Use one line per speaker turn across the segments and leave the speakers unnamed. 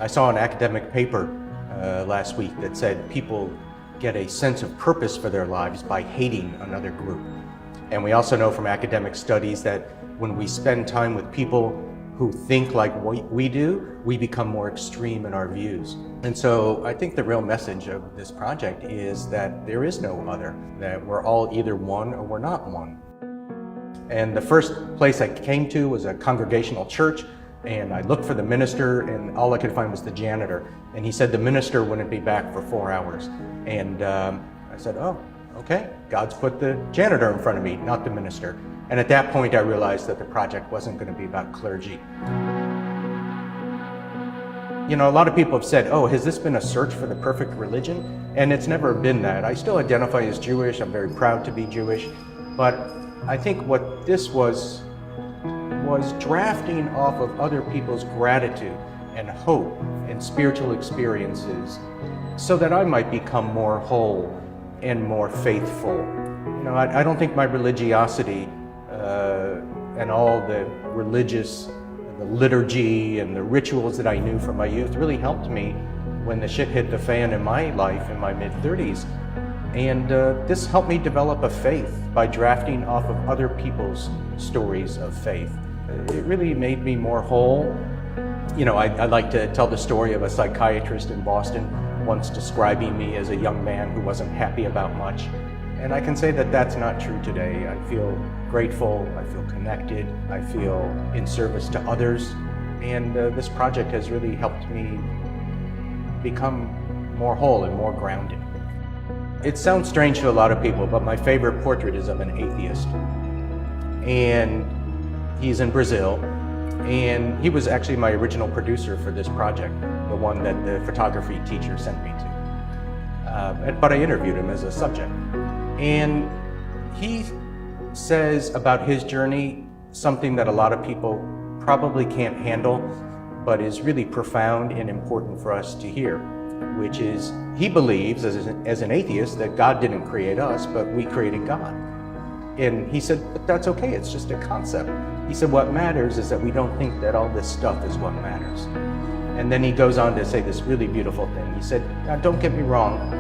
I saw an academic paper last week that said people get a sense of purpose for their lives by hating another group. And we also know from academic studies that when we spend time with people who think like we do, we become more extreme in our views. And so I think the real message of this project is that there is no other, that we're all either one or we're not one. And the first place I came to was a congregational church, and I looked for the minister, and all I could find was the janitor. And he said the minister wouldn't be back for 4 hours. And I said, oh, okay, God's put the janitor in front of me, not the minister. And at that point I realized that the project wasn't going to be about clergy. You know, a lot of people have said, oh, has this been a search for the perfect religion? And it's never been that. I still identify as Jewish. I'm very proud to be Jewish. But I think what this was drafting off of other people's gratitude and hope and spiritual experiences so that I might become more whole and more faithful. You know, I don't think my religiosity and all the the liturgy and the rituals that I knew from my youth really helped me when the shit hit the fan in my life in my mid-30s. And this helped me develop a faith by drafting off of other people's stories of faith. It really made me more whole. You know, I like to tell the story of a psychiatrist in Boston once describing me as a young man who wasn't happy about much. And I can say that that's not true today. I feel grateful, I feel connected, I feel in service to others. And this project has really helped me become more whole and more grounded. It sounds strange to a lot of people, but my favorite portrait is of an atheist. And he's in Brazil. And he was actually my original producer for this project, the one that the photography teacher sent me to. But I interviewed him as a subject. And he says about his journey something that a lot of people probably can't handle, but is really profound and important for us to hear, which is he believes, as an atheist, that God didn't create us, but we created God. And he said, but that's okay, it's just a concept. He said, what matters is that we don't think that all this stuff is what matters. And then he goes on to say this really beautiful thing. He said, now don't get me wrong,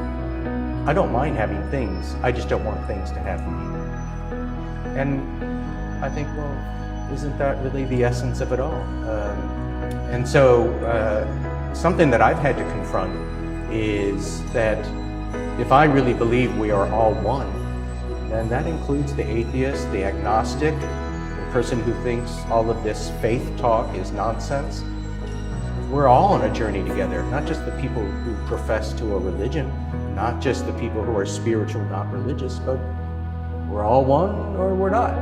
I don't mind having things, I just don't want things to have me. And I think, well, isn't that really the essence of it all? And so something that I've had to confront is that if I really believe we are all one, then that includes the atheist, the agnostic, the person who thinks all of this faith talk is nonsense. We're all on a journey together, not just the people who profess to a religion, not just the people who are spiritual, not religious, but we're all one or we're not.